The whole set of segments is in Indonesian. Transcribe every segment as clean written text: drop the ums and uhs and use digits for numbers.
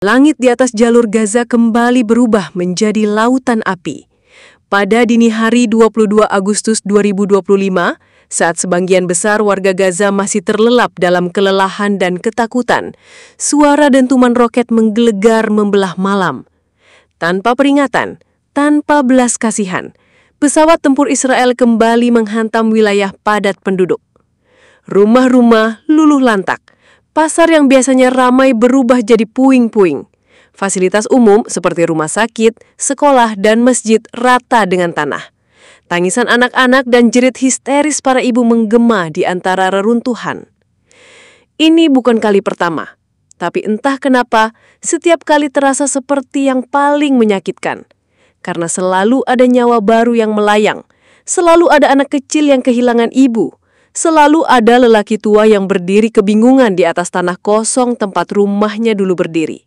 Langit di atas jalur Gaza kembali berubah menjadi lautan api. Pada dini hari 22 Agustus 2025, saat sebagian besar warga Gaza masih terlelap dalam kelelahan dan ketakutan, suara dentuman roket menggelegar membelah malam. Tanpa peringatan, tanpa belas kasihan, pesawat tempur Israel kembali menghantam wilayah padat penduduk. Rumah-rumah luluh lantak. Pasar yang biasanya ramai berubah jadi puing-puing. Fasilitas umum seperti rumah sakit, sekolah, dan masjid rata dengan tanah. Tangisan anak-anak dan jerit histeris para ibu menggema di antara reruntuhan. Ini bukan kali pertama, tapi entah kenapa setiap kali terasa seperti yang paling menyakitkan. Karena selalu ada nyawa baru yang melayang, selalu ada anak kecil yang kehilangan ibu, selalu ada lelaki tua yang berdiri kebingungan di atas tanah kosong tempat rumahnya dulu berdiri.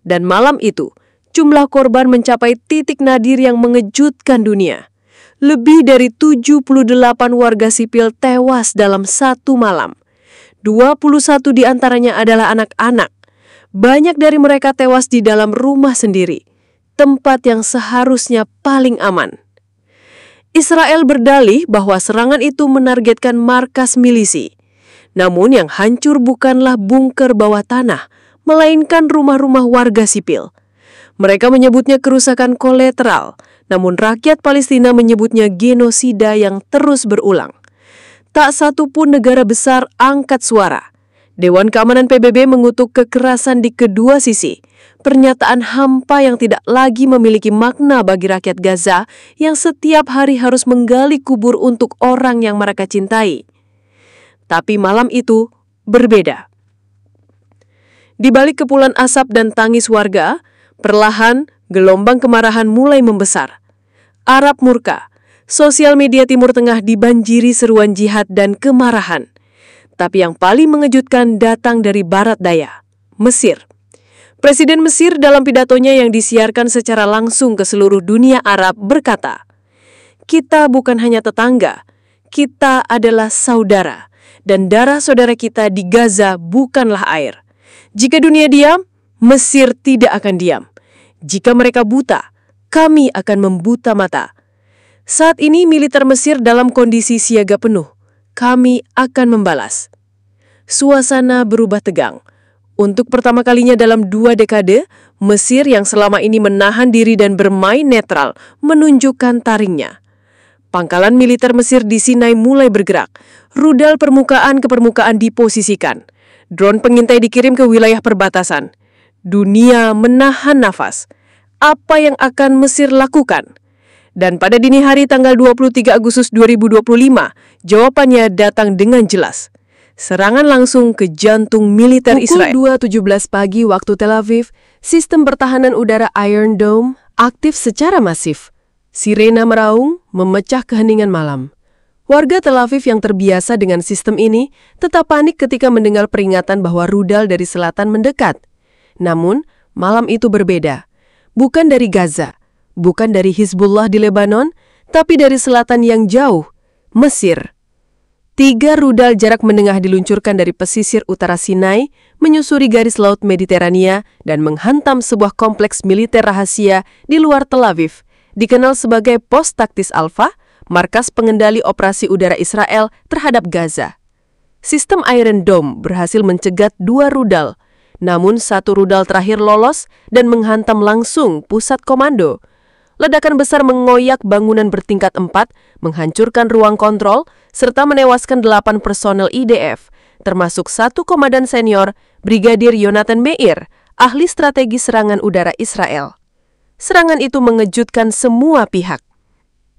Dan malam itu, jumlah korban mencapai titik nadir yang mengejutkan dunia. Lebih dari 78 warga sipil tewas dalam satu malam. 21 diantaranya adalah anak-anak. Banyak dari mereka tewas di dalam rumah sendiri, tempat yang seharusnya paling aman. Israel berdalih bahwa serangan itu menargetkan markas milisi. Namun yang hancur bukanlah bunker bawah tanah, melainkan rumah-rumah warga sipil. Mereka menyebutnya kerusakan kolateral, namun rakyat Palestina menyebutnya genosida yang terus berulang. Tak satu pun negara besar angkat suara. Dewan Keamanan PBB mengutuk kekerasan di kedua sisi. Pernyataan hampa yang tidak lagi memiliki makna bagi rakyat Gaza yang setiap hari harus menggali kubur untuk orang yang mereka cintai. Tapi malam itu berbeda. Di balik kepulan asap dan tangis warga, perlahan gelombang kemarahan mulai membesar. Arab murka, sosial media Timur Tengah dibanjiri seruan jihad dan kemarahan. Tapi yang paling mengejutkan datang dari Barat Daya, Mesir. Presiden Mesir dalam pidatonya yang disiarkan secara langsung ke seluruh dunia Arab berkata, "Kita bukan hanya tetangga, kita adalah saudara, dan darah saudara kita di Gaza bukanlah air. Jika dunia diam, Mesir tidak akan diam. Jika mereka buta, kami akan membuta mata." Saat ini militer Mesir dalam kondisi siaga penuh. Kami akan membalas. Suasana berubah tegang. Untuk pertama kalinya dalam 2 dekade, Mesir yang selama ini menahan diri dan bermain netral menunjukkan taringnya. Pangkalan militer Mesir di Sinai mulai bergerak. Rudal permukaan ke permukaan diposisikan. Drone pengintai dikirim ke wilayah perbatasan. Dunia menahan nafas. Apa yang akan Mesir lakukan? Dan pada dini hari tanggal 23 Agustus 2025, jawabannya datang dengan jelas. Serangan langsung ke jantung militer Israel. Pukul 2.17 pagi waktu Tel Aviv, sistem pertahanan udara Iron Dome aktif secara masif. Sirena meraung, memecah keheningan malam. Warga Tel Aviv yang terbiasa dengan sistem ini tetap panik ketika mendengar peringatan bahwa rudal dari selatan mendekat. Namun, malam itu berbeda. Bukan dari Gaza, bukan dari Hizbullah di Lebanon, tapi dari selatan yang jauh, Mesir. 3 rudal jarak menengah diluncurkan dari pesisir utara Sinai, menyusuri garis laut Mediterania, dan menghantam sebuah kompleks militer rahasia di luar Tel Aviv, dikenal sebagai Pos Taktis Alfa, markas pengendali operasi udara Israel terhadap Gaza. Sistem Iron Dome berhasil mencegat 2 rudal, namun 1 rudal terakhir lolos dan menghantam langsung pusat komando. Ledakan besar mengoyak bangunan bertingkat 4, menghancurkan ruang kontrol, serta menewaskan 8 personel IDF, termasuk 1 komandan senior, Brigadir Yonatan Meir, ahli strategi serangan udara Israel. Serangan itu mengejutkan semua pihak.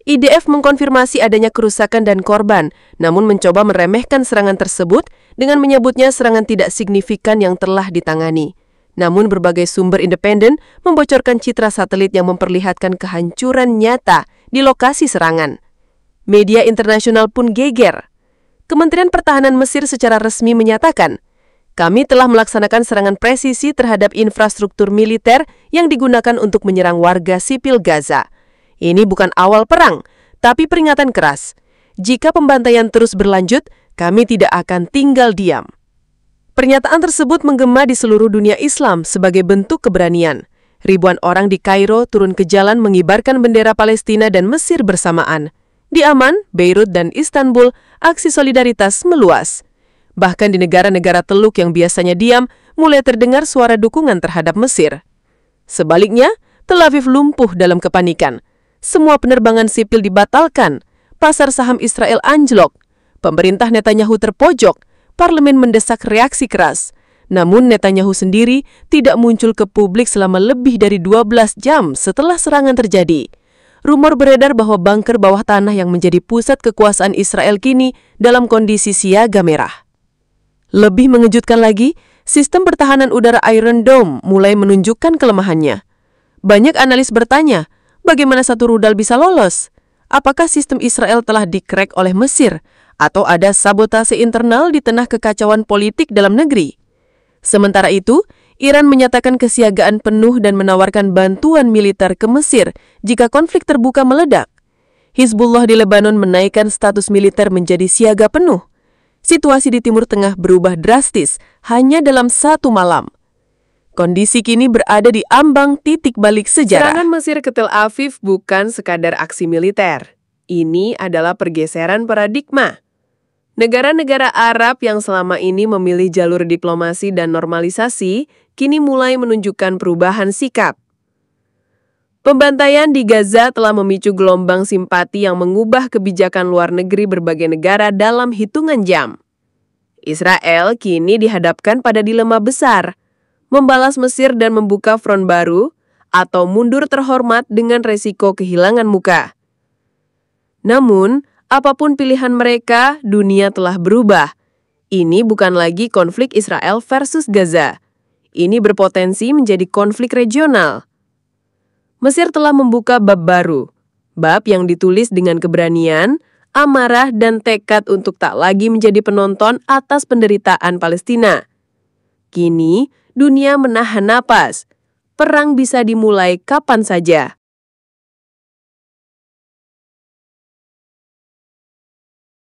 IDF mengkonfirmasi adanya kerusakan dan korban, namun mencoba meremehkan serangan tersebut dengan menyebutnya serangan tidak signifikan yang telah ditangani. Namun berbagai sumber independen membocorkan citra satelit yang memperlihatkan kehancuran nyata di lokasi serangan. Media internasional pun geger. Kementerian Pertahanan Mesir secara resmi menyatakan, "Kami telah melaksanakan serangan presisi terhadap infrastruktur militer yang digunakan untuk menyerang warga sipil Gaza. Ini bukan awal perang, tapi peringatan keras. Jika pembantaian terus berlanjut, kami tidak akan tinggal diam." Pernyataan tersebut menggema di seluruh dunia Islam sebagai bentuk keberanian. Ribuan orang di Kairo turun ke jalan mengibarkan bendera Palestina dan Mesir bersamaan. Di Amman, Beirut, dan Istanbul, aksi solidaritas meluas. Bahkan di negara-negara Teluk yang biasanya diam, mulai terdengar suara dukungan terhadap Mesir. Sebaliknya, Tel Aviv lumpuh dalam kepanikan. Semua penerbangan sipil dibatalkan, pasar saham Israel anjlok, pemerintah Netanyahu terpojok, parlemen mendesak reaksi keras. Namun Netanyahu sendiri tidak muncul ke publik selama lebih dari 12 jam setelah serangan terjadi. Rumor beredar bahwa bunker bawah tanah yang menjadi pusat kekuasaan Israel kini dalam kondisi siaga merah. Lebih mengejutkan lagi, sistem pertahanan udara Iron Dome mulai menunjukkan kelemahannya. Banyak analis bertanya, bagaimana satu rudal bisa lolos? Apakah sistem Israel telah dikrek oleh Mesir? Atau ada sabotase internal di tengah kekacauan politik dalam negeri? Sementara itu, Iran menyatakan kesiagaan penuh dan menawarkan bantuan militer ke Mesir jika konflik terbuka meledak. Hizbullah di Lebanon menaikkan status militer menjadi siaga penuh. Situasi di Timur Tengah berubah drastis hanya dalam satu malam. Kondisi kini berada di ambang titik balik sejarah. Serangan Mesir ke Tel Aviv bukan sekadar aksi militer. Ini adalah pergeseran paradigma. Negara-negara Arab yang selama ini memilih jalur diplomasi dan normalisasi, kini mulai menunjukkan perubahan sikap. Pembantaian di Gaza telah memicu gelombang simpati yang mengubah kebijakan luar negeri berbagai negara dalam hitungan jam. Israel kini dihadapkan pada dilema besar, membalas Mesir dan membuka front baru, atau mundur terhormat dengan resiko kehilangan muka. Namun, apapun pilihan mereka, dunia telah berubah. Ini bukan lagi konflik Israel versus Gaza. Ini berpotensi menjadi konflik regional. Mesir telah membuka bab baru. Bab yang ditulis dengan keberanian, amarah, dan tekad untuk tak lagi menjadi penonton atas penderitaan Palestina. Kini, dunia menahan napas. Perang bisa dimulai kapan saja.